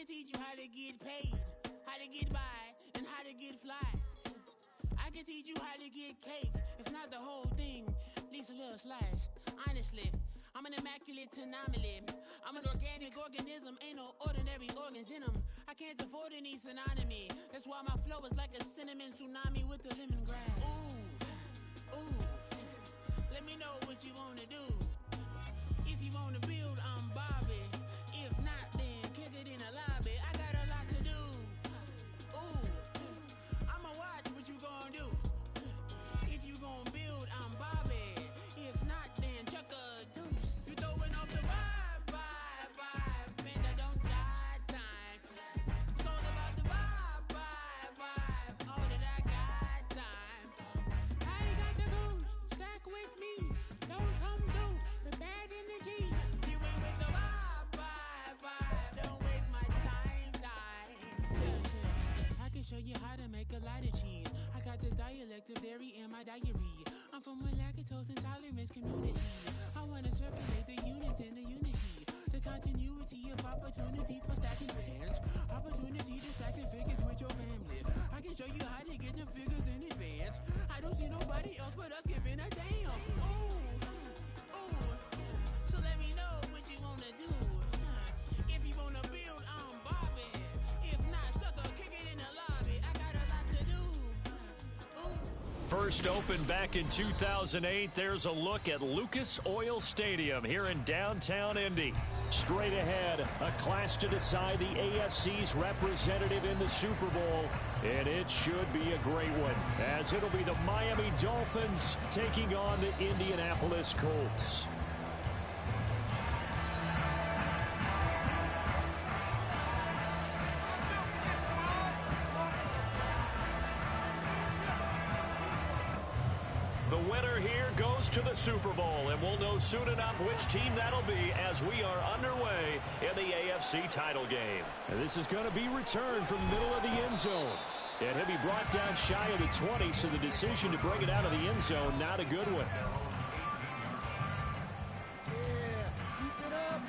can teach you how to get paid, how to get by, and how to get fly. I can teach you how to get cake, if not the whole thing, at least a little slice. Honestly, I'm an immaculate anomaly. I'm an organic organism, ain't no ordinary organs in them. I can't afford any synonymy. That's why my flow is like a cinnamon tsunami with the lemongrass. Ooh, ooh, let me know what you wanna do. If you wanna build, I'm Bobby. If not, then kick it in the lobby. I got a lot to do. Ooh, I'ma watch what you gon' do. If you gon' build, I'm Bobby. If not, then chuck a deuce. You throwing off the vibe, man, I don't got time. It's all about the vibe, all that I got time. I ain't got the goose, stack with me. Don't come through with bad energy. You ain't with the vibe, don't waste my time. Yeah. I can show you how to make a lot of cheese. I got the dialect of dairy in my diary. I'm from a lactose intolerance community. I wanna circulate the units in the unity. The continuity of opportunity for stacking pants. Opportunity to stack the figures with your family. I can show you how to get the figures in advance. I don't see nobody else but us giving a damn. Ooh. So let me know what you wanna do. If you wanna build, I'm Bobby. If not, sucker, kick it in the lobby. I got a lot to do. First opened back in 2008, there's a look at Lucas Oil Stadium here in downtown Indy. Straight ahead, a clash to decide the AFC's representative in the Super Bowl. And it should be a great one, as it'll be the Miami Dolphins taking on the Indianapolis Colts. The winner here goes to the Super Bowl, and we'll know soon enough which team that'll be as we are underway in the AFC title game. And this is going to be returned from the middle of the end zone. And he'll be brought down shy of the 20, so the decision to bring it out of the end zone, not a good one. Yeah, keep it up.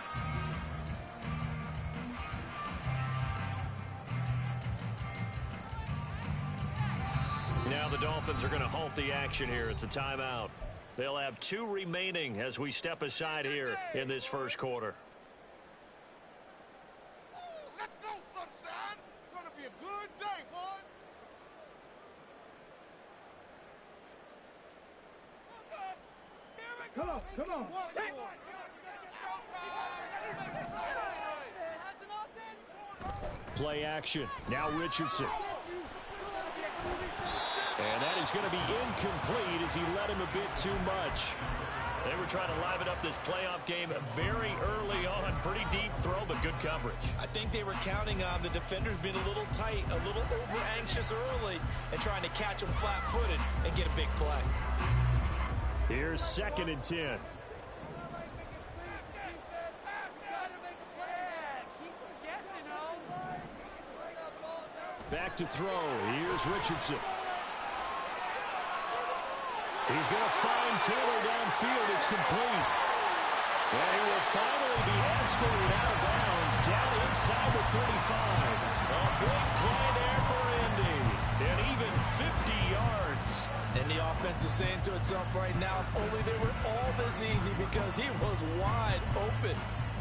Now the Dolphins are going to halt the action here. It's a timeout. They'll have 2 remaining as we step aside here in this first quarter. Let's go, sunshine. It's going to be a good day, boy. Okay, here we go. Come on. Play action. Now Richardson. And that is going to be incomplete as he led him a bit too much. They were trying to liven up this playoff game very early on. Pretty deep throw, but good coverage. I think they were counting on the defenders being a little tight, a little over-anxious early, and trying to catch them flat-footed and get a big play. Here's 2nd and 10. Back to throw. Here's Richardson. He's going to find Taylor downfield. It's complete. And he will finally be escorted out of bounds down inside the 35. A big play there for Indy. And even 50 yards. And the offense is saying to itself right now, if only they were all this easy, because he was wide open.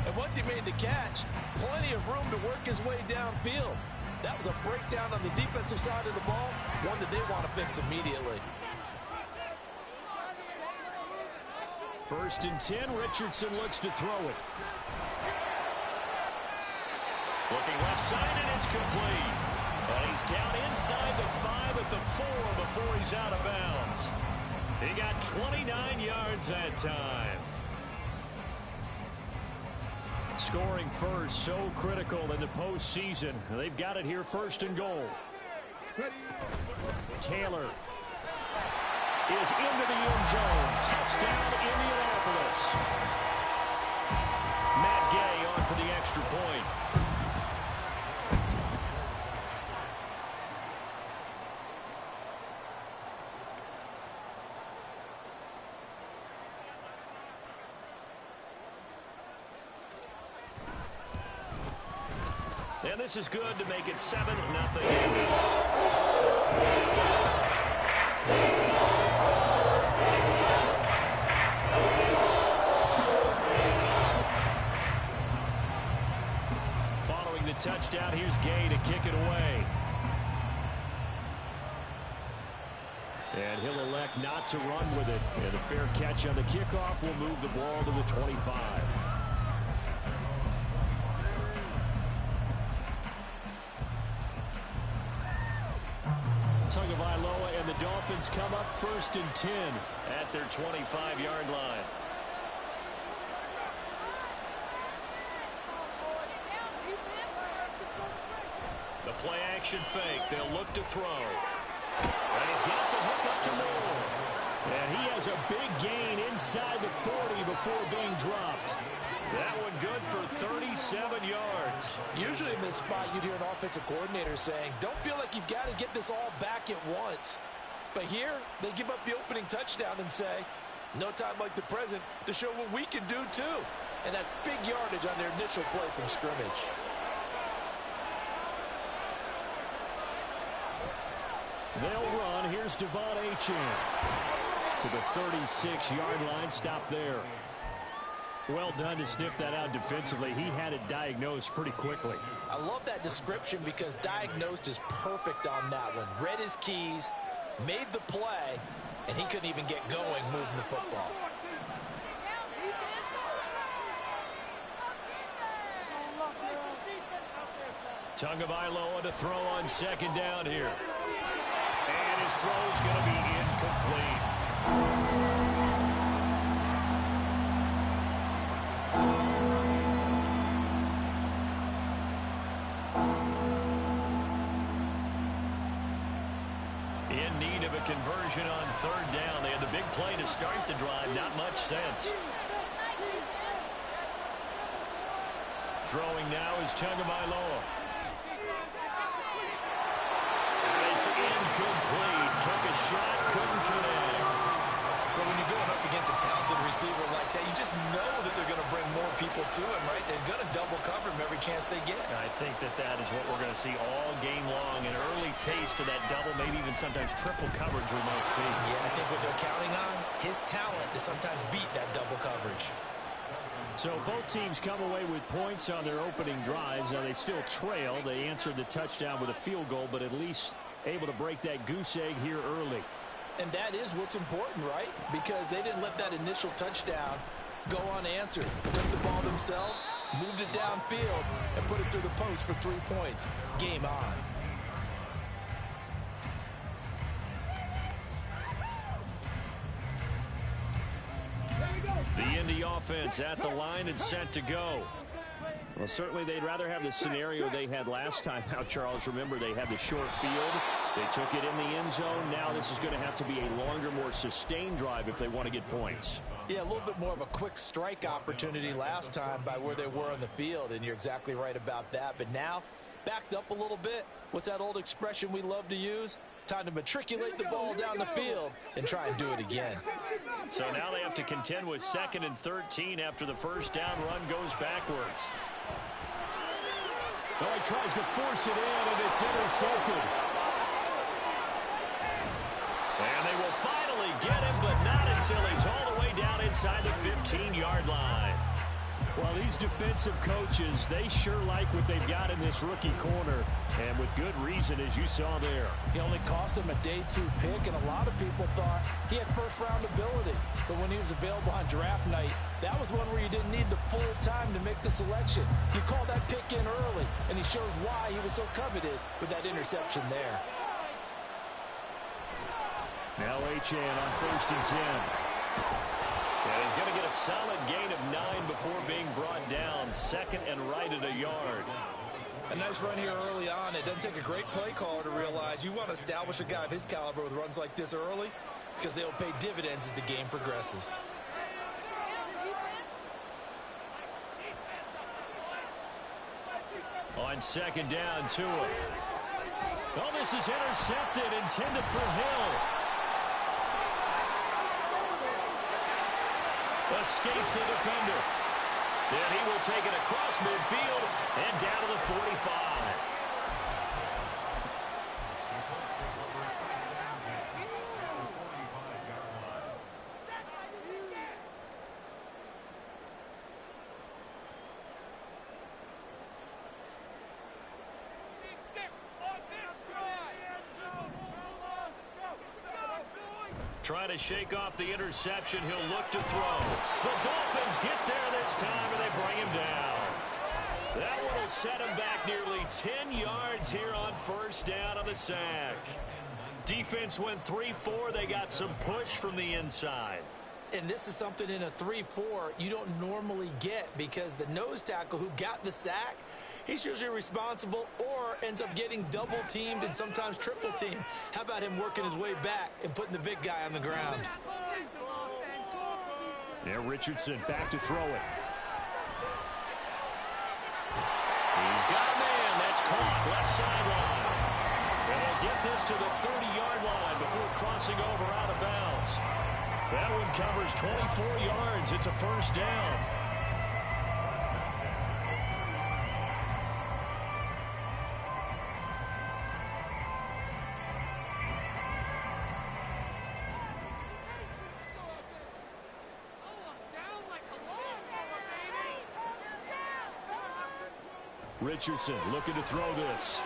And once he made the catch, plenty of room to work his way downfield. That was a breakdown on the defensive side of the ball, one that they want to fix immediately. 1st and 10, Richardson looks to throw it. Looking left side, and it's complete. And he's down inside the 5 at the 4 before he's out of bounds. He got 29 yards that time. Scoring first, so critical in the postseason. They've got it here, 1st and goal. Taylor is into the end zone. Touchdown, Indianapolis. Matt Gay on for the extra point. And this is good to make it 7-0. Following the touchdown, here's Gay to kick it away. And he'll elect not to run with it. And a fair catch on the kickoff will move the ball to the 25. Tagovailoa and the Dolphins come up 1st and 10 at their 25-yard line. The play action fake. They'll look to throw. And he's got the hook up to Moore. And he has a big gain inside the 40 before being dropped. That one good for 37 yards. Usually in this spot, you'd hear an offensive coordinator saying, don't feel like you've got to get this all back at once. But here, they give up the opening touchdown and say, no time like the present to show what we can do too. And that's big yardage on their initial play from scrimmage. They'll run. Here's Devon Achane to the 36-yard line. Stop there. Well done to sniff that out defensively. He had it diagnosed pretty quickly. I love that description because diagnosed is perfect on that one. Read his keys, made the play, and he couldn't even get going moving the football. Tagovailoa to throw on 2nd down here. And his throw's going to be incomplete. In need of a conversion on 3rd down. They had the big play to start the drive. Not much sense. Throwing now is Tagovailoa. It's incomplete. Took a shot, couldn't connect. But when you're going up against a talented receiver like that, you just know that they're going to bring more people to him, right? They're going to double cover him every chance they get. I think that is what we're going to see all game long. An early taste of that double, maybe even sometimes triple coverage we might see. Yeah, I think what they're counting on, his talent to sometimes beat that double coverage. So both teams come away with points on their opening drives. Now they still trail. They answered the touchdown with a field goal, but at least able to break that goose egg here early. And that is what's important, right? Because they didn't let that initial touchdown go unanswered. Took the ball themselves, moved it downfield, and put it through the post for 3 points. Game on. The Indy offense at the line and set to go. Well, certainly they'd rather have the scenario they had last time out, Charles. Remember, they had the short field. They took it in the end zone. Now this is going to have to be a longer, more sustained drive if they want to get points. Yeah, a little bit more of a quick strike opportunity last time by where they were on the field, and you're exactly right about that. But now, backed up a little bit. What's that old expression we love to use? Time to matriculate the ball down the field and try and do it again. So now they have to contend with 2nd and 13 after the first down run goes backwards. Well, he tries to force it in, and it's intercepted. And they will finally get him, but not until he's all the way down inside the 15-yard line. Well, these defensive coaches, they sure like what they've got in this rookie corner, and with good reason, as you saw there. He only cost him a day 2 pick, and a lot of people thought he had first-round ability. But when he was available on draft night, that was one where you didn't need the full time to make the selection. You call that pick in early, and he shows why he was so coveted with that interception there. Now Achane on 1st and 10. And he's going to get a solid gain of 9 before being brought down. 2nd and right at a yard. A nice run here early on. It doesn't take a great play caller to realize you want to establish a guy of his caliber with runs like this early because they'll pay dividends as the game progresses. On 2nd down, Tua. Oh, this is intercepted, intended for Hill. Escapes the defender. And he will take it across midfield and down to the 45. Trying to shake off the interception. He'll look to throw. The Dolphins get there this time, and they bring him down. That one will set him back nearly 10 yards here on first down on the sack. Defense went 3-4. They got some push from the inside. And this is something in a 3-4 you don't normally get, because the nose tackle who got the sack, he's usually responsible or ends up getting double-teamed and sometimes triple-teamed. How about him working his way back and putting the big guy on the ground? Yeah, Richardson back to throw it. He's got a man. That's caught. Left sideline. And they'll get this to the 30-yard line before crossing over out of bounds. That one covers 24 yards. It's a first down. Richardson looking to throw this.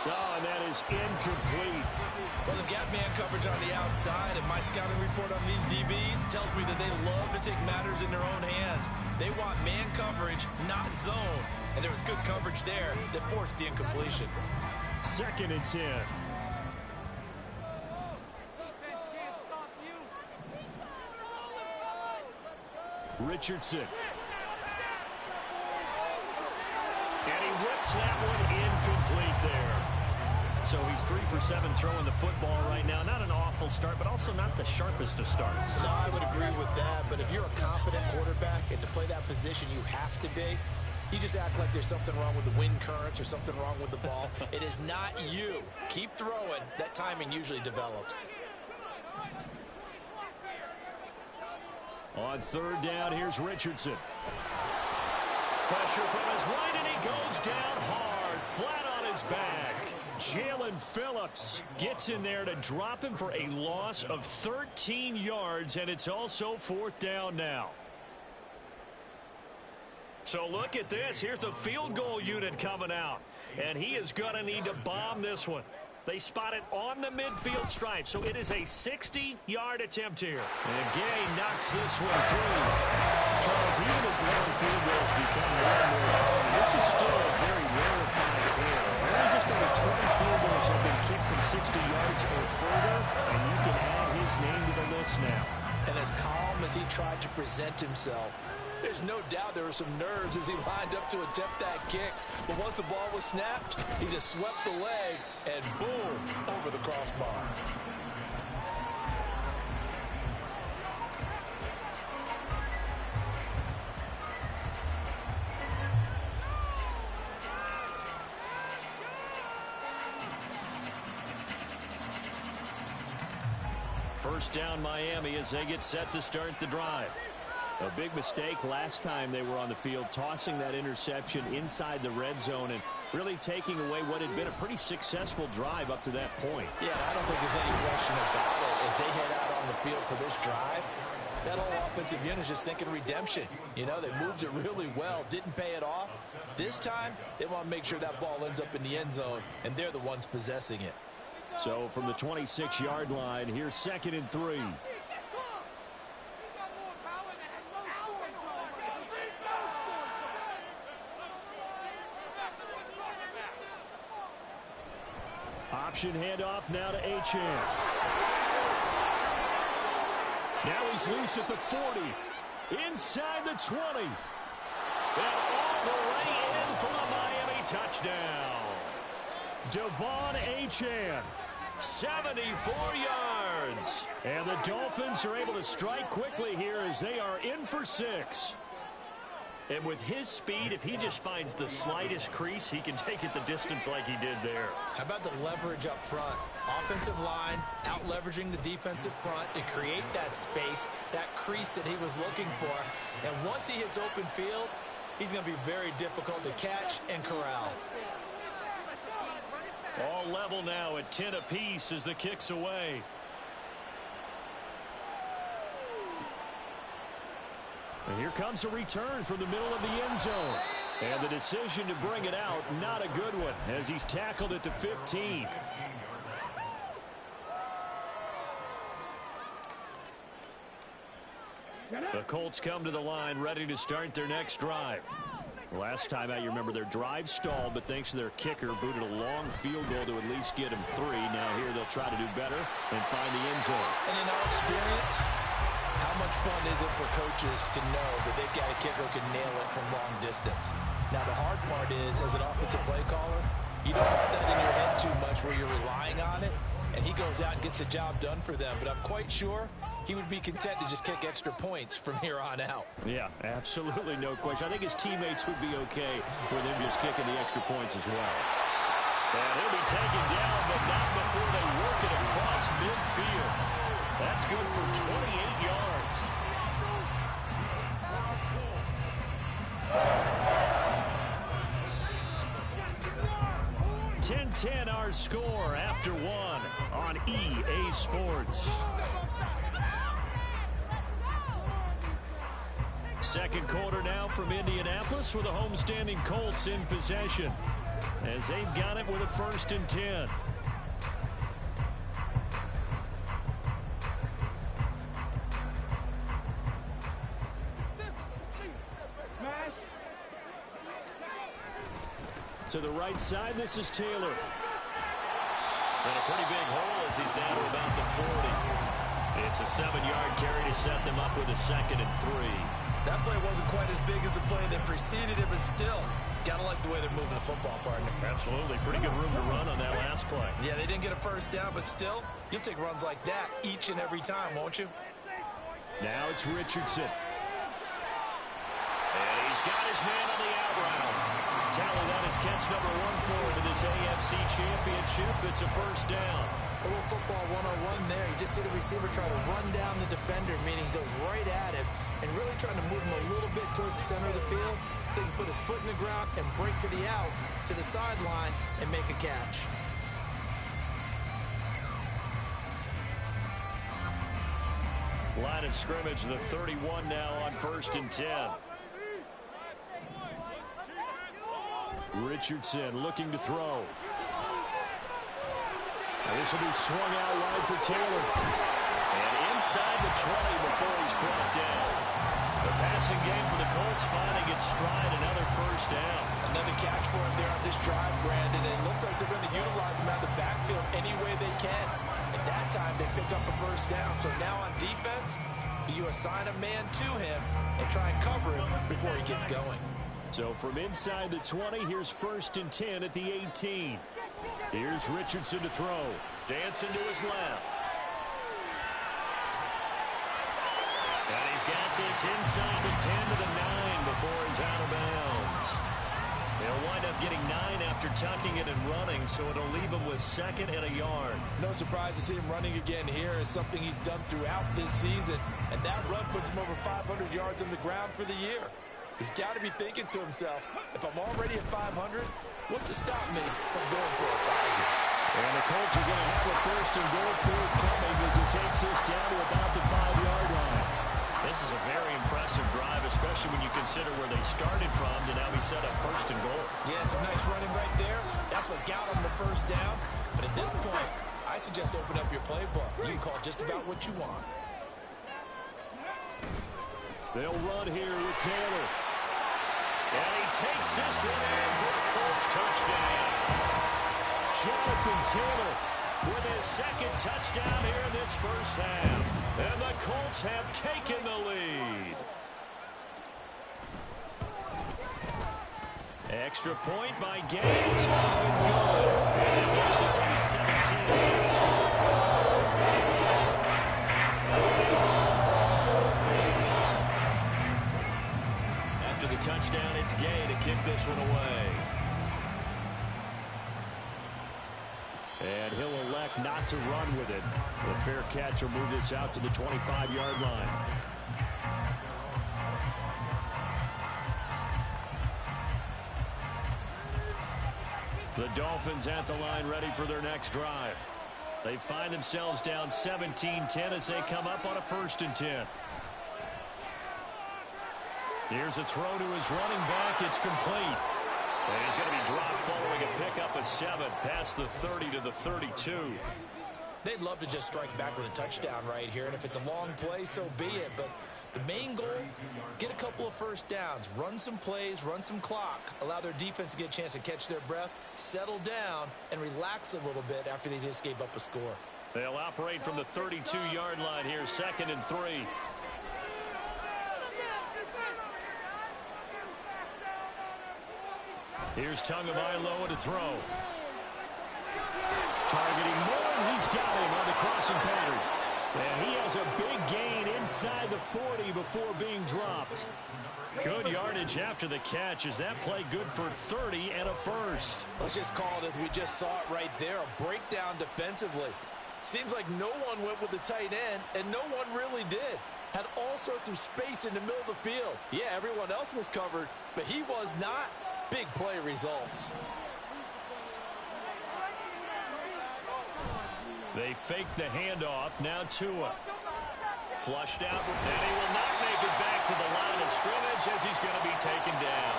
Oh, and that is incomplete. Well, they've got man coverage on the outside, and my scouting report on these DBs tells me that they love to take matters in their own hands. They want man coverage, not zone. And there was good coverage there that forced the incompletion. 2nd and 10. Richardson. And he whips that one incomplete there. So he's 3 for 7 throwing the football right now. Not an awful start, but also not the sharpest of starts. No, I would agree with that. But if you're a confident quarterback and to play that position you have to be, you just act like there's something wrong with the wind currents or something wrong with the ball. It is not you. Keep throwing. That timing usually develops. On 3rd down, here's Richardson. Pressure from his right, and he goes down hard, flat on his back. Jalen Phillips gets in there to drop him for a loss of 13 yards, and it's also 4th down now. So look at this. Here's the field goal unit coming out, and he is going to need to bomb this one. They spot it on the midfield stripe, so it is a 60-yard attempt here. And Gay knocks this one through. Charles, even as long field goals become more and more common, this is still a very rarefied air. Only just over 20 field goals have been kicked from 60 yards or further, and you can add his name to the list now. And as calm as he tried to present himself, there's no doubt there were some nerves as he lined up to attempt that kick. But once the ball was snapped, he just swept the leg and boom, over the crossbar. First down Miami as they get set to start the drive. A big mistake last time they were on the field, tossing that interception inside the red zone and really taking away what had been a pretty successful drive up to that point. Yeah, I don't think there's any question about it. As they head out on the field for this drive, that whole offensive unit is just thinking redemption. You know, they moved it really well, didn't pay it off. This time, they want to make sure that ball ends up in the end zone, and they're the ones possessing it. So from the 26-yard line, here's 2nd and 3. Option handoff now to Achane. Now he's loose at the 40. Inside the 20. And all the way in for the Miami touchdown. Devon Achane, 74 yards. And the Dolphins are able to strike quickly here as they are in for 6. And with his speed, if he just finds the slightest crease, he can take it the distance like he did there. How about the leverage up front? Offensive line out-leveraging the defensive front to create that space, that crease that he was looking for. And once he hits open field, he's going to be very difficult to catch and corral. All level now at 10 apiece as the kick's away. And here comes a return from the middle of the end zone. And the decision to bring it out, not a good one, as he's tackled at the 15. The Colts come to the line ready to start their next drive. Last time out, you remember their drive stalled, but thanks to their kicker, booted a long field goal to at least get him 3. Now here they'll try to do better and find the end zone. And in our experience, how much fun is it for coaches to know that they've got a kicker who can nail it from long distance? Now, the hard part is, as an offensive play caller, you don't have that in your head too much where you're relying on it, and he goes out and gets the job done for them. But I'm quite sure he would be content to just kick extra points from here on out. Yeah, absolutely no question. I think his teammates would be okay with him just kicking the extra points as well. And he'll be taken down, but not before they work it across midfield. That's good for 28 yards. (10-10) our score after 1 on EA Sports. Second quarter now from Indianapolis with the homestanding Colts in possession as they've got it with a 1st and 10. To the right side, this is Taylor. And a pretty big hole as he's down to about the 40. It's a 7-yard carry to set them up with a 2nd and 3. That play wasn't quite as big as the play that preceded it, but still, gotta like the way they're moving the football, partner. Absolutely. Pretty good room to run on that last play. Yeah, they didn't get a 1st down, but still, you'll take runs like that each and every time, won't you? Now it's Richardson. And he's got his man on the out route. Tally that is catch number 1 into this AFC Championship. It's a 1st down. A little football 101 there. You just see the receiver try to run down the defender, meaning he goes right at him and really trying to move him a little bit towards the center of the field so he can put his foot in the ground and break to the out, to the sideline, and make a catch. Line of scrimmage, the 31 now on 1st and 10. Richardson looking to throw. This will be swung out wide for Taylor. And inside the 20 before he's brought down. The passing game for the Colts finding its stride, another 1st down. Another catch for him there on this drive, Brandon. And it looks like they're going to utilize him out of the backfield any way they can. At that time, they pick up a 1st down. So now on defense, do you assign a man to him and try and cover him before he gets going? So from inside the 20, here's 1st and 10 at the 18. Here's Richardson to throw. Dancing to his left. And he's got this inside the 10 to the 9 before he's out of bounds. He'll wind up getting 9 after tucking it and running, so it'll leave him with 2nd and a yard. No surprise to see him running again here. Is something he's done throughout this season. And that run puts him over 500 yards on the ground for the year. He's got to be thinking to himself, if I'm already at 500, what's to stop me from going for 1,000? And the Colts are going to have a 1st and goal forthcoming as he takes this down to about the 5-yard line. This is a very impressive drive, especially when you consider where they started from to now be set up 1st and goal. Yeah, some nice running right there. That's what got him the 1st down. But at this point, I suggest open up your playbook. You can call just about what you want. They'll run here with Taylor. And he takes this one in for a Colts touchdown. Jonathan Taylor with his 2nd touchdown here in this 1st half. And the Colts have taken the lead. Extra point by Gaines. Up and good. And it makes it 17-2. After the touchdown It's Gay to kick this one away. And he'll elect not to run with it. The fair catch will move this out to the 25-yard line. The Dolphins at the line ready for their next drive. They find themselves down 17-10 as they come up on a 1st and 10. Here's a throw to his running back. It's complete. And he's going to be dropped following a pickup of 7 past the 30 to the 32. They'd love to just strike back with a touchdown right here, and if it's a long play, so be it. But the main goal, get a couple of first downs, run some plays, run some clock, allow their defense to get a chance to catch their breath, settle down, and relax a little bit after they just gave up a score. They'll operate from the 32-yard line here, 2nd and 3. Here's Tagovailoa to throw. Targeting Moore, he's got him on the crossing pattern. And he has a big gain inside the 40 before being dropped. Good yardage after the catch. Is that play good for 30 and a 1st? Let's just call it as we just saw it right there, a breakdown defensively. Seems like no one went with the tight end, and no one really did. Had all sorts of space in the middle of the field. Yeah, everyone else was covered, but he was not. Big play results. They fake the handoff. Now Tua. Flushed out, and he will not make it back to the line of scrimmage as he's going to be taken down.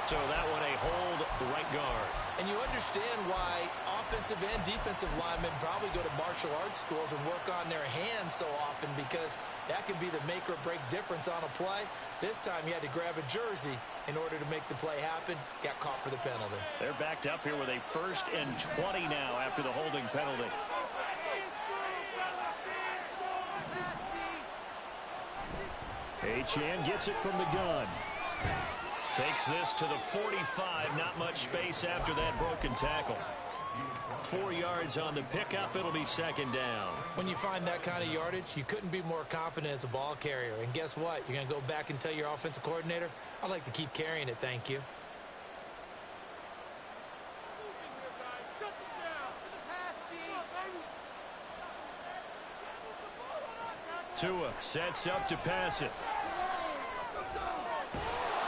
So that one a hold right guard. And you understand why offensive and defensive linemen probably go to martial arts schools and work on their hands so often, because that can be the make or break difference on a play. This time he had to grab a jersey in order to make the play happen. Got caught for the penalty. They're backed up here with a 1st and 20 now after the holding penalty. Achane gets it from the gun. Takes this to the 45. Not much space after that broken tackle. 4 yards on the pickup. It'll be 2nd down. When you find that kind of yardage, you couldn't be more confident as a ball carrier. And guess what? You're going to go back and tell your offensive coordinator, I'd like to keep carrying it, thank you. Tua sets up to pass it.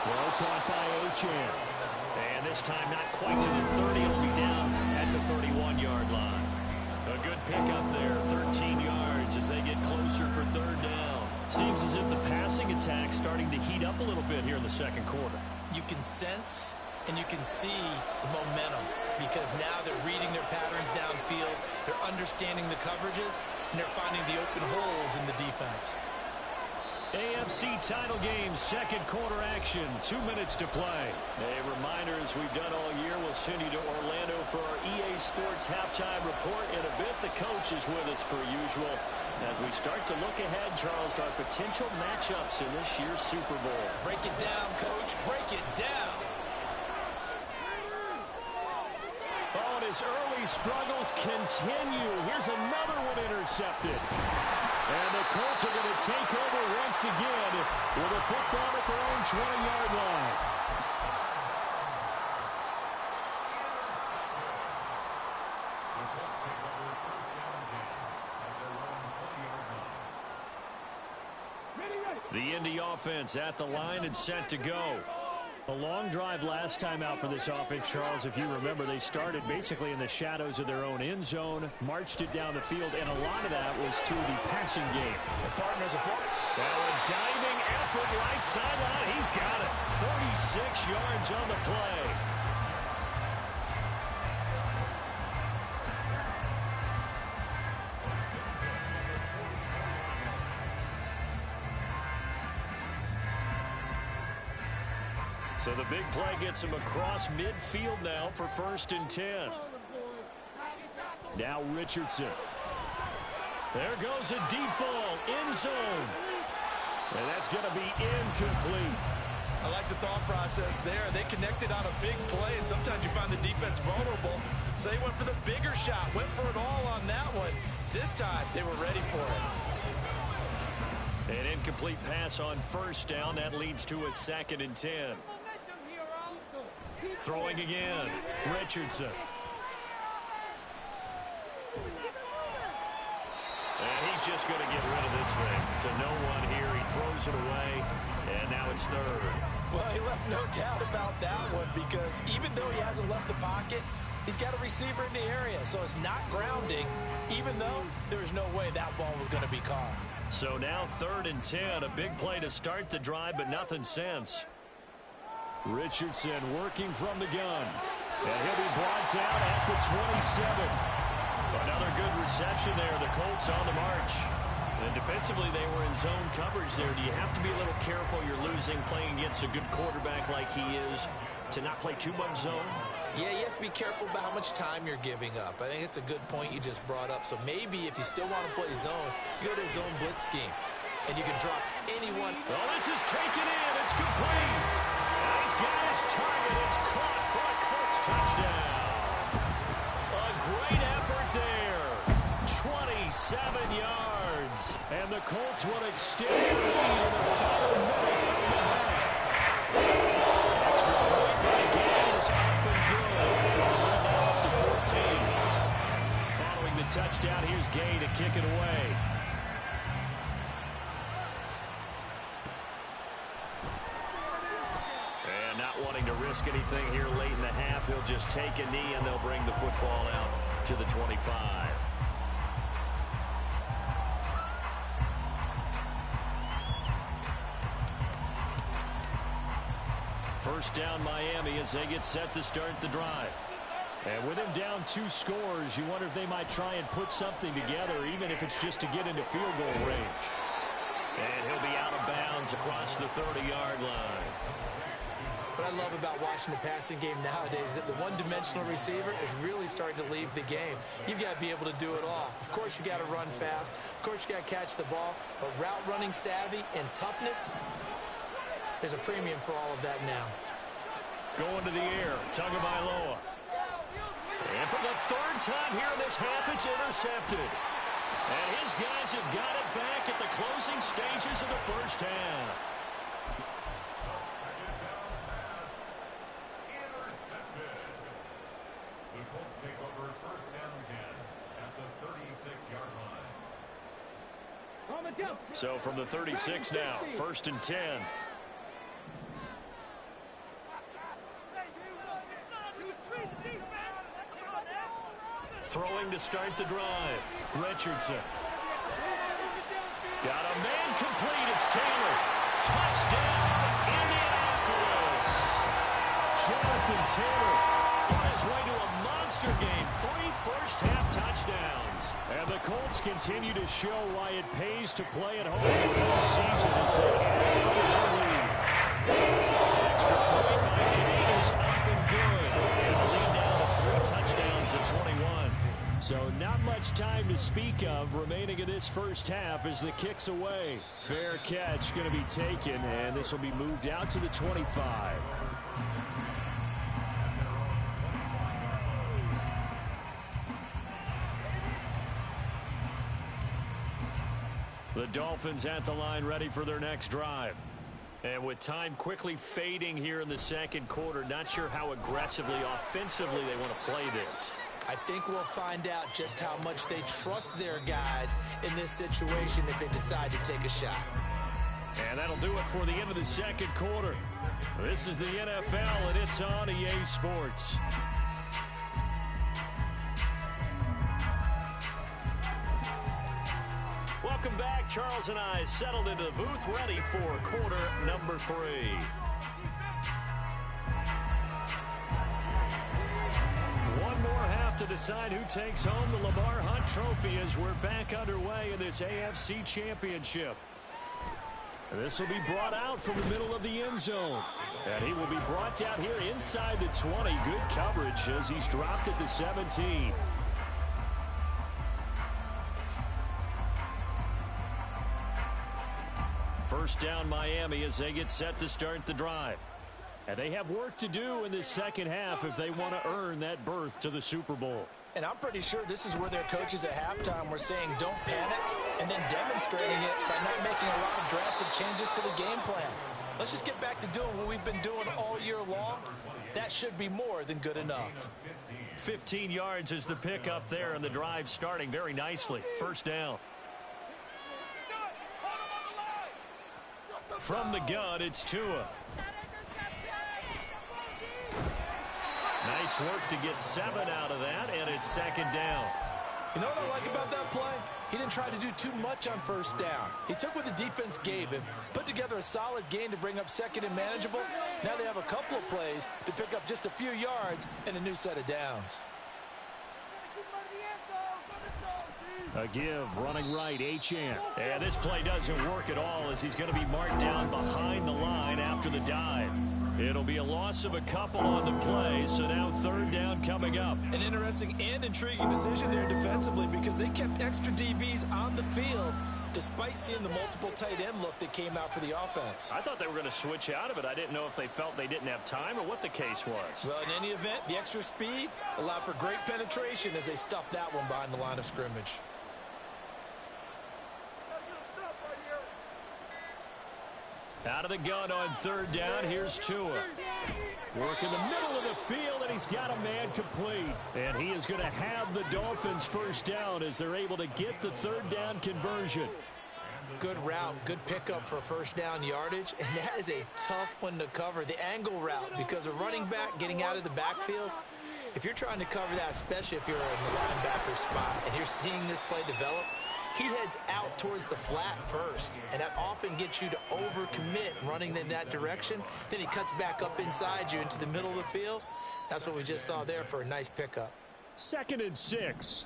Throw caught by Achane. And this time not quite to the 30. It'll be down at the 31-yard line. A good pickup there, 13 yards as they get closer for 3rd down. Seems as if the passing attack's starting to heat up a little bit here in the 2nd quarter. You can sense and you can see the momentum, because now they're reading their patterns downfield, they're understanding the coverages, and they're finding the open holes in the defense. AFC title game, 2nd quarter action, 2 minutes to play. A reminder, as we've done all year, we'll send you to Orlando for our EA Sports halftime report in a bit. The coach is with us per usual as we start to look ahead, Charles, to our potential matchups in this year's Super Bowl. Break it down, coach. Break it down. Oh, and his early struggles continue. Here's another one intercepted. And the Colts are going to take over once again with a football at their own 20-yard line. The Indy offense at the line and set to go. A long drive last time out for this offense, Charles. If you remember, they started basically in the shadows of their own end zone, marched it down the field, and a lot of that was through the passing game. The partners are well, a diving effort right sideline. He's got it. 36 yards on the play. So the big play gets him across midfield now for 1st and 10. Now Richardson. There goes a deep ball, end zone. And that's going to be incomplete. I like the thought process there. They connected on a big play, and sometimes you find the defense vulnerable. So they went for the bigger shot, went for it all on that one. This time, they were ready for it. An incomplete pass on first down. That leads to a 2nd and 10. Throwing again. Richardson. And he's just going to get rid of this thing. To no one here. He throws it away. And now it's 3rd. Well, he left no doubt about that one because even though he hasn't left the pocket, he's got a receiver in the area. So it's not grounding, even though there's no way that ball was going to be caught. So now 3rd and 10. A big play to start the drive, but nothing since. Richardson working from the gun. And he'll be brought down at the 27. Another good reception there. The Colts on the march. And defensively, they were in zone coverage there. Do you have to be a little careful? You're losing playing against a good quarterback like he is to not play too much zone? Yeah, you have to be careful about how much time you're giving up. I think it's a good point you just brought up. So maybe if you still want to play zone, you go to a zone blitz scheme. And you can drop anyone. Well, this is taken in. It's complete. And he's got his target. It's caught for a Colts touchdown. A great effort there. 27 yards. And the Colts will extend their lead in the final minute of the half. Extra point by Gay is up and good. Now up to 14. Following the touchdown, here's Gay to kick it away. And not wanting to risk anything here late in the half, he'll just take a knee and they'll bring the football out to the 25. First down Miami as they get set to start the drive. And with him down 2 scores, you wonder if they might try and put something together, even if it's just to get into field goal range. And he'll be out of bounds across the 30-yard line. What I love about watching the passing game nowadays is that the one-dimensional receiver is really starting to leave the game. You've got to be able to do it all. Of course, you got to run fast. Of course, you got to catch the ball. But route running savvy and toughness, there's a premium for all of that now. Going to the air, Tagovailoa. And for the 3rd time here in this half, it's intercepted. And his guys have got it back at the closing stages of the first half. Intercepted. The Colts take over first down 10 at the 36-yard line. So from the 36 now, 1st and 10. Throwing to start the drive. Richardson. Got a man complete. It's Taylor. Touchdown, Indianapolis. Jonathan Taylor on his way to a monster game. 3 first-half touchdowns. And the Colts continue to show why it pays to play at home all season as they have their lead. Extra point by Gay is up and good. And the lead now to 3 touchdowns at 21. So not much time to speak of remaining in this first half as the kick's away. Fair catch going to be taken, and this will be moved out to the 25. The Dolphins at the line ready for their next drive. And with time quickly fading here in the second quarter, not sure how aggressively, offensively they want to play this. I think we'll find out just how much they trust their guys in this situation if they decide to take a shot. And that'll do it for the end of the second quarter. This is the NFL, and it's on EA Sports. Welcome back. Charles and I settled into the booth, ready for quarter number 3. One more half to decide who takes home the Lamar Hunt Trophy as we're back underway in this AFC Championship. This will be brought out from the middle of the end zone. And he will be brought down here inside the 20. Good coverage as he's dropped at the 17. First down Miami as they get set to start the drive. And they have work to do in this second half if they want to earn that berth to the Super Bowl. And I'm pretty sure this is where their coaches at halftime were saying don't panic, and then demonstrating it by not making a lot of drastic changes to the game plan. Let's just get back to doing what we've been doing all year long. That should be more than good enough. 15 yards is the pickup there, and the drive starting very nicely. First down. From the gun, it's Tua. Nice work to get 7 out of that, and it's second down. You know what I like about that play? He didn't try to do too much on first down. He took what the defense gave him, put together a solid gain to bring up second and manageable. Now they have a couple of plays to pick up just a few yards and a new set of downs. A give, running right, Achane. And this play doesn't work at all as he's going to be marked down behind the line after the dive. It'll be a loss of a couple on the play, so now third down coming up. An interesting and intriguing decision there defensively because they kept extra DBs on the field despite seeing the multiple tight end look that came out for the offense. I thought they were going to switch out of it. I didn't know if they felt they didn't have time or what the case was. Well, in any event, the extra speed allowed for great penetration as they stuffed that one behind the line of scrimmage. Out of the gun on third down, here's Tua. Work in the middle of the field, and he's got a man complete. And he is going to have the Dolphins first down as they're able to get the third down conversion. Good route, good pickup for first down yardage, and that is a tough one to cover. The angle route, because a running back getting out of the backfield, if you're trying to cover that, especially if you're in the linebacker spot, and you're seeing this play develop, he heads out towards the flat first, and that often gets you to overcommit running in that direction. Then he cuts back up inside you into the middle of the field. That's what we just saw there for a nice pickup. 2nd and 6.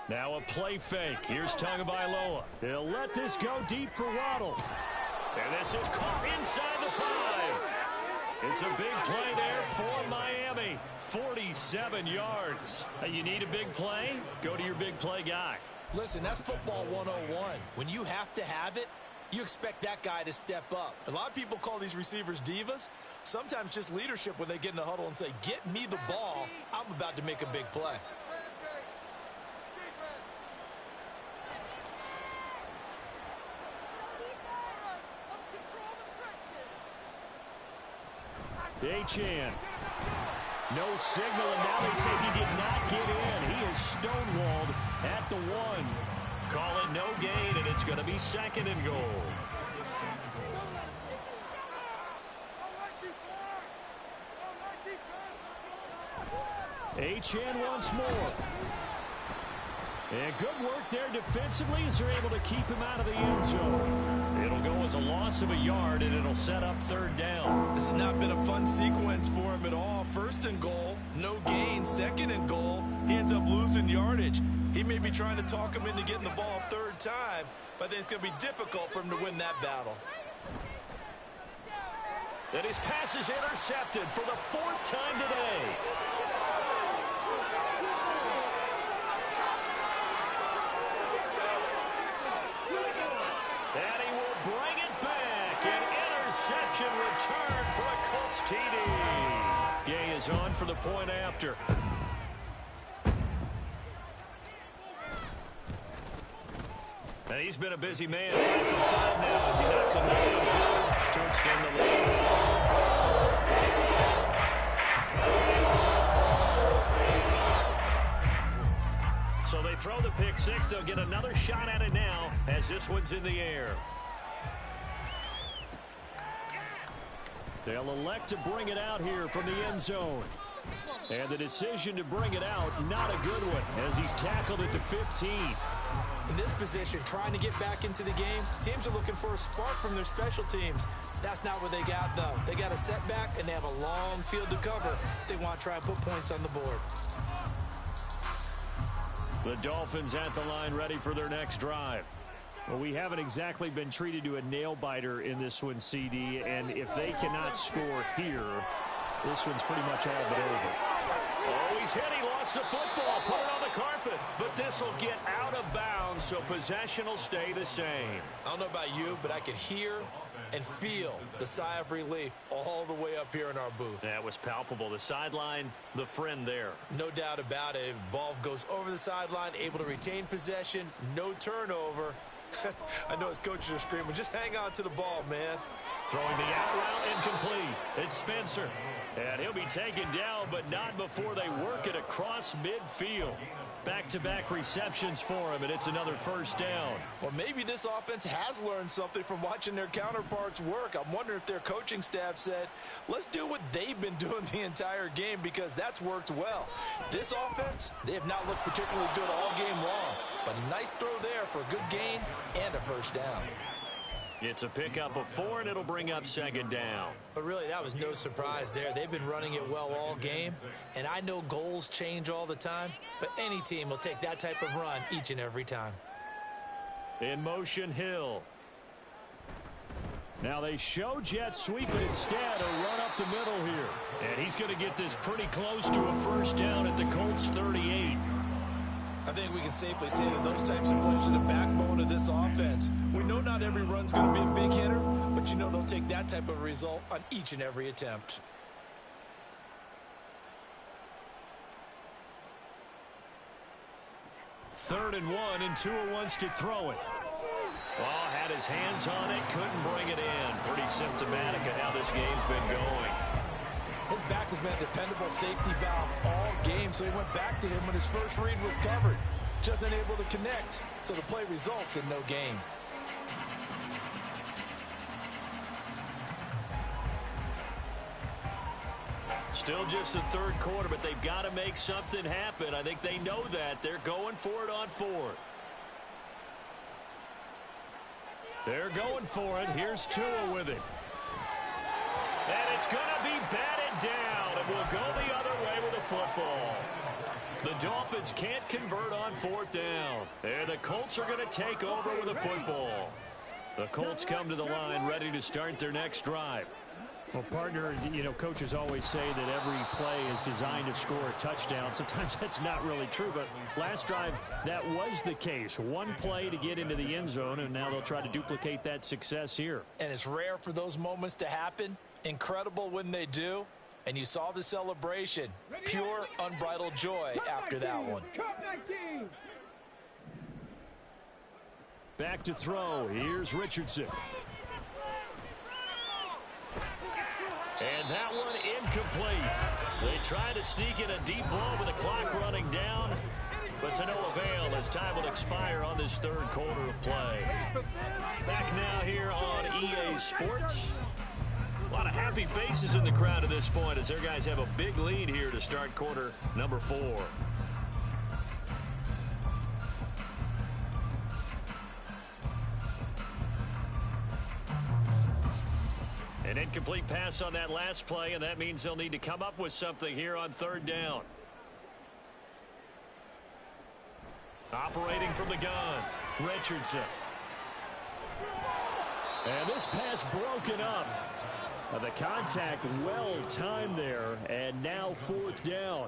Now a play fake. Here's Tagovailoa. They'll let this go deep for Waddle. And this is caught inside the 5. It's a big play there for Miami. 47 yards. You need a big play? Go to your big play guy. Listen, that's football 101. When you have to have it, you expect that guy to step up. A lot of people call these receivers divas. Sometimes just leadership when they get in the huddle and say, get me the ball. I'm about to make a big play. Achane. No signal, and now they say he did not get in. He is stonewalled at the 1. Call it no gain, and it's going to be 2nd and goal. Achane once more. And good work there defensively as they're able to keep him out of the end zone. It'll go as a loss of a yard, and it'll set up third down. This has not been a fun sequence for him at all. 1st and goal, no gain. 2nd and goal, he ends up losing yardage. He may be trying to talk him into getting the ball 3rd time, but I think it's going to be difficult for him to win that battle. And his pass is intercepted for the 4th time today. Return for a Colts TD. Gay is on for the point after. And he's been a busy man. 5 for 5 now as he knocks another one through to extend the lead. So they throw the pick 6. They'll get another shot at it now as this one's in the air. They'll elect to bring it out here from the end zone. And the decision to bring it out, not a good one, as he's tackled at the 15. In this position, trying to get back into the game, teams are looking for a spark from their special teams. That's not what they got, though. They got a setback, and they have a long field to cover if they want to try and put points on the board. The Dolphins at the line ready for their next drive. Well, we haven't exactly been treated to a nail-biter in this one, CD, and if they cannot score here, this one's pretty much all but over. Oh, he's hit. He lost the football. Put it on the carpet. But this will get out of bounds, so possession will stay the same. I don't know about you, but I could hear and feel the sigh of relief all the way up here in our booth. That was palpable. The sideline, the friend there. No doubt about it. If the ball goes over the sideline, able to retain possession, no turnover. I know his coaches are screaming, just hang on to the ball, man. Throwing the out route incomplete. It's Spencer. And he'll be taken down, but not before they work it across midfield. Back-to-back receptions for him, and it's another first down. Well, maybe this offense has learned something from watching their counterparts work. I'm wondering if their coaching staff said, let's do what they've been doing the entire game, because that's worked well. This offense, they have not looked particularly good all game long, but a nice throw there for a good gain and a first down. It's a pickup of 4, and it'll bring up second down. But really, that was no surprise there. They've been running it well all game, and I know goals change all the time, but any team will take that type of run each and every time. In motion, Hill. Now they show jet sweep, but instead a run up the middle here. And he's going to get this pretty close to a first down at the Colts 38. I think we can safely say that those types of plays are the backbone of this offense. We know not every run's going to be a big hitter, but you know they'll take that type of result on each and every attempt. Third and 1, and Tua wants to throw it. Oh, had his hands on it, couldn't bring it in. Pretty symptomatic of how this game's been going. His back has been a dependable safety valve all game, so he went back to him when his first read was covered. Just unable to connect, so the play results in no gain. Still just the third quarter, but they've got to make something happen. I think they know that. They're going for it on 4th. They're going for it. Here's Tua with it. And it's going to be batted down, and we'll go the other way with the football. The Dolphins can't convert on 4th down, and the Colts are going to take over with the football. The Colts come to the line ready to start their next drive. Well, partner, you know, coaches always say that every play is designed to score a touchdown. Sometimes that's not really true, but last drive, that was the case. One play to get into the end zone, and now they'll try to duplicate that success here. And it's rare for those moments to happen. Incredible when they do. And you saw the celebration. Pure, unbridled joy after that one. Back to throw. Here's Richardson. And that one incomplete. They try to sneak in a deep ball with the clock running down, but to no avail as time will expire on this third quarter of play. Back now here on EA Sports. A lot of happy faces in the crowd at this point as their guys have a big lead here to start quarter number 4. An incomplete pass on that last play, and that means they'll need to come up with something here on 3rd down. Operating from the gun, Richardson. And this pass broken up. The contact well timed there, and now 4th down.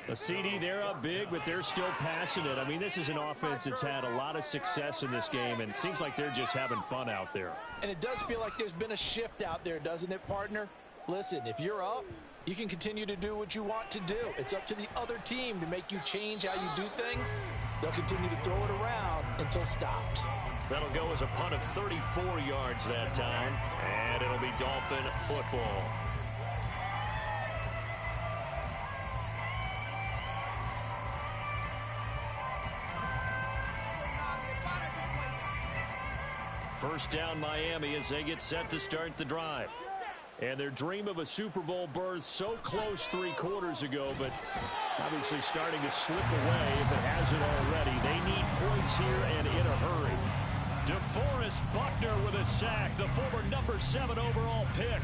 The CD, they're up big, but they're still passing it. I mean, this is an offense that's had a lot of success in this game, and it seems like they're just having fun out there. And it does feel like there's been a shift out there, doesn't it, partner? Listen, if you're up, you can continue to do what you want to do. It's up to the other team to make you change how you do things. They'll continue to throw it around until stopped. That'll go as a punt of 34 yards that time, and it'll be Dolphin football. First down Miami as they get set to start the drive. And their dream of a Super Bowl berth so close 3 quarters ago, but obviously starting to slip away if it hasn't already. They need points here and in a hurry. DeForest Buckner with a sack, the former number 7 overall pick.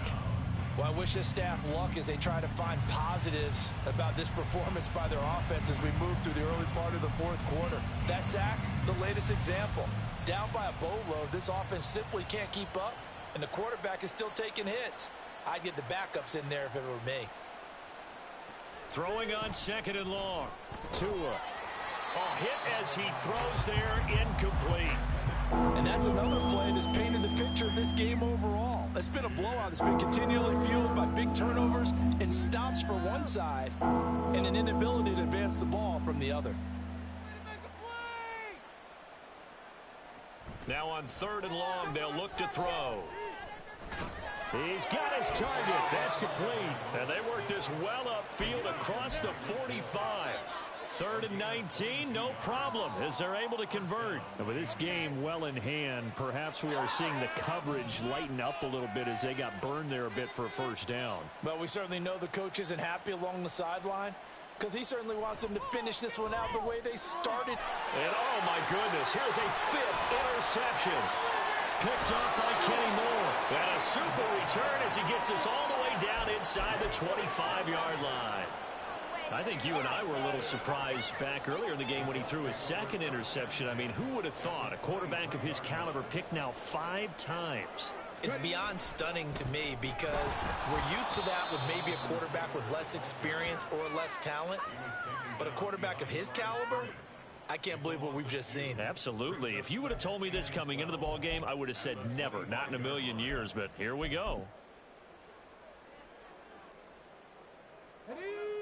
Well, I wish this staff luck as they try to find positives about this performance by their offense as we move through the early part of the 4th quarter. That sack, the latest example. Down by a boatload, this offense simply can't keep up, and the quarterback is still taking hits. I'd get the backups in there if it were me. Throwing on 2nd and long. Tua. Oh, hit as he throws there, incomplete. And that's another play that's painted the picture of this game overall. It's been a blowout. It's been continually fueled by big turnovers and stops for one side and an inability to advance the ball from the other. Now on 3rd and long, they'll look to throw. He's got his target. That's complete. And they work this well upfield across the 45. 3rd and 19, no problem, as they're able to convert. And with this game well in hand, perhaps we are seeing the coverage lighten up a little bit as they got burned there a bit for a first down. Well, we certainly know the coach isn't happy along the sideline, because he certainly wants them to finish this one out the way they started. And oh my goodness, here's a 5th interception. Picked up by Kenny Moore. And a super return as he gets us all the way down inside the 25-yard line. I think you and I were a little surprised back earlier in the game when he threw his 2nd interception. I mean, who would have thought a quarterback of his caliber picked now 5 times? It's beyond stunning to me because we're used to that with maybe a quarterback with less experience or less talent. But a quarterback of his caliber, I can't believe what we've just seen. Absolutely. If you would have told me this coming into the ball game, I would have said never, not in a million years. But here we go.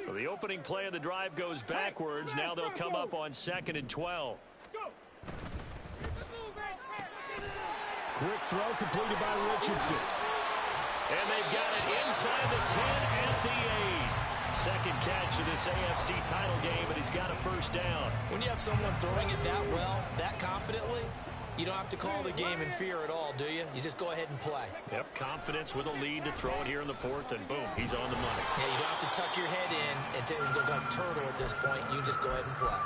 So the opening play of the drive goes backwards. Now they'll come up on 2nd and 12. Quick throw completed by Richardson. And they've got it inside the 10 at the 8. 2nd catch of this AFC title game, and he's got a first down. When you have someone throwing it that well, that confidently, you don't have to call the game in fear at all, do you? You just go ahead and play. Yep, confidence with a lead to throw it here in the 4th, and boom, he's on the money. Yeah, you don't have to tuck your head in and go like turtle at this point. You just go ahead and play.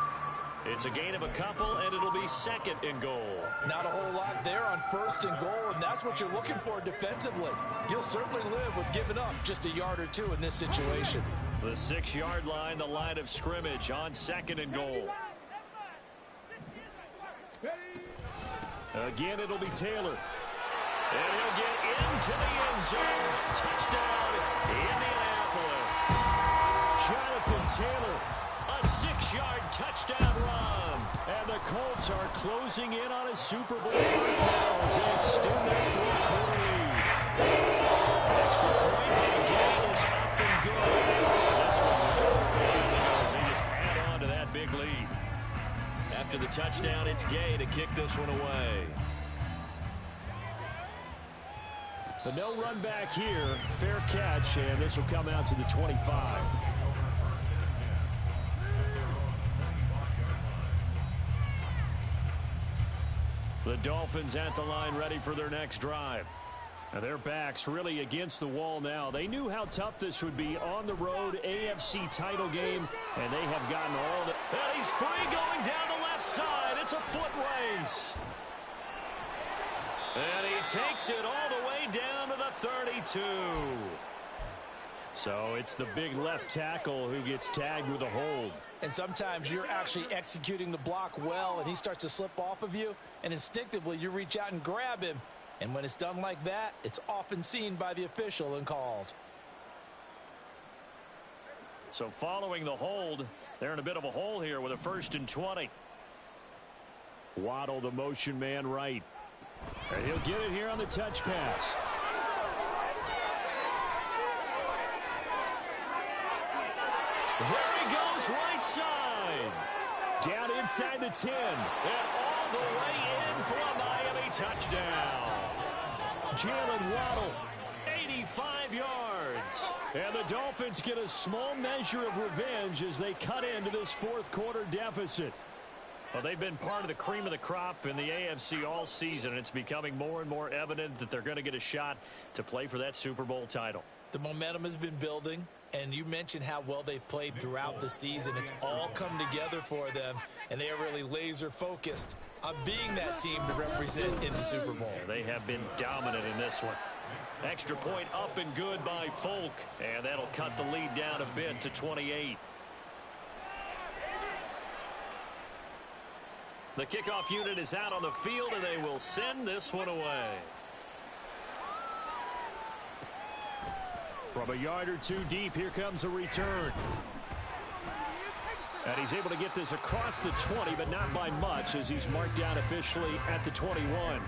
It's a gain of a couple, and it'll be 2nd and goal. Not a whole lot there on 1st and goal, and that's what you're looking for defensively. You'll certainly live with giving up just a yard or 2 in this situation. The 6-yard line, the line of scrimmage on 2nd and goal. Again, it'll be Taylor. And he'll get into the end zone. Touchdown, Indianapolis. Jonathan Taylor, a 6-yard touchdown run. And the Colts are closing in on a Super Bowl right now as they extend their 4th quarter lead. Extra point by game is up and good. This one was over as they just add on to that big lead. After the touchdown, it's Gay to kick this one away. But no run back here. Fair catch, and this will come out to the 25. The Dolphins at the line ready for their next drive. Now their backs really against the wall now. They knew how tough this would be on the road, AFC title game, and they have gotten all the... And he's free going down the left side. It's a foot race. And he takes it all the way down to the 32. So it's the big left tackle who gets tagged with a hold. And sometimes you're actually executing the block well, and he starts to slip off of you, and instinctively you reach out and grab him. And when it's done like that, it's often seen by the official and called. So following the hold, they're in a bit of a hole here with a 1st and 20. Waddle, the motion man, right. And he'll get it here on the touch pass. There he goes, right side. Down inside the 10. And all the way in for a Miami touchdown. Jalen Waddle, 85 yards. and the Dolphins get a small measure of revenge as they cut into this 4th quarter deficit. Well, they've been part of the cream of the crop in the AFC all season, and it's becoming more and more evident that they're going to get a shot to play for that Super Bowl title. The momentum has been building, and you mentioned how well they've played throughout the season. It's all come together for them, and they are really laser focused on being that team to represent in the Super Bowl. They have been dominant in this one. Extra point up and good by Folk, and that'll cut the lead down a bit to 28. The kickoff unit is out on the field, and they will send this one away. From a yard or 2 deep, here comes a return. And he's able to get this across the 20, but not by much, as he's marked down officially at the 21.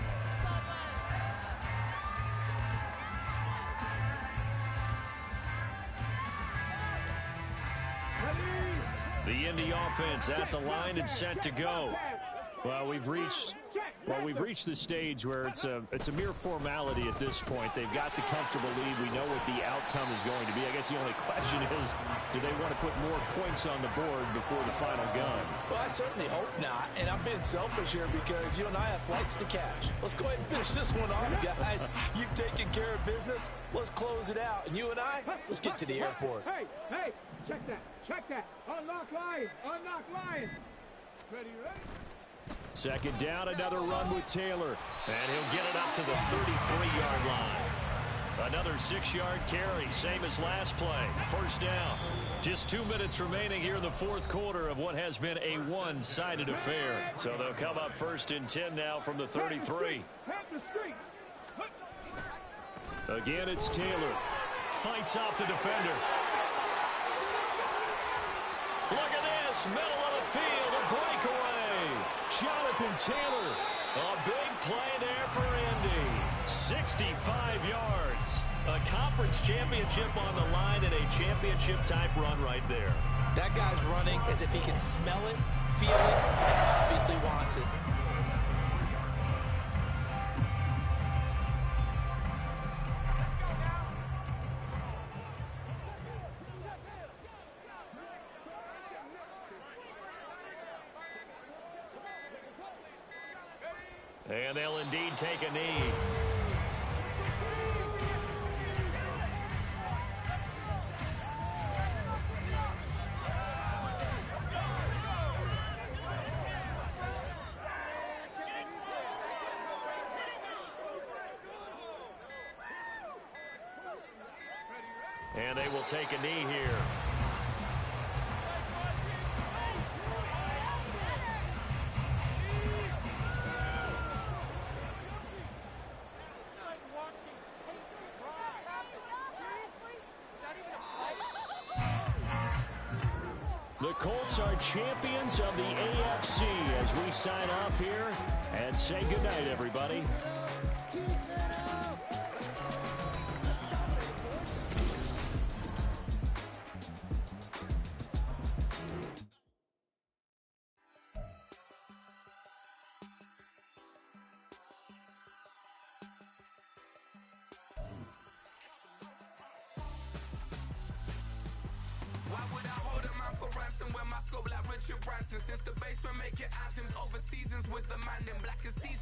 The Indy offense at the line and set to go. Well, we've reached the stage where it's a mere formality at this point. They've got the comfortable lead. We know what the outcome is going to be. I guess the only question is, do they want to put more points on the board before the final gun? Well, I certainly hope not. And I'm being selfish here because you and I have flights to catch. Let's go ahead and finish this one off, guys. You've taken care of business. Let's close it out. And you and I, let's get to the airport. Hey, check that. Unlock line. Ready? Second down, another run with Taylor. And he'll get it up to the 33-yard line. Another 6-yard carry, same as last play. First down. Just 2 minutes remaining here in the fourth quarter of what has been a one-sided affair. So they'll come up first and 10 now from the 33. Again, it's Taylor. Fights off the defender. Look at this, middle of the field, a breakaway. Jonathan Taylor, a big play there for Indy. 65 yards. A conference championship on the line and a championship-type run right there. That guy's running as if he can smell it, feel it, and obviously wants it. And they'll indeed take a knee. And they will take a knee here. The Colts are champions of the AFC as we sign off here and say goodnight, everybody. Why would I hold a man for ransom when my scope like Richard Branson? Since the basement making anthems over seasons with the man in black as season.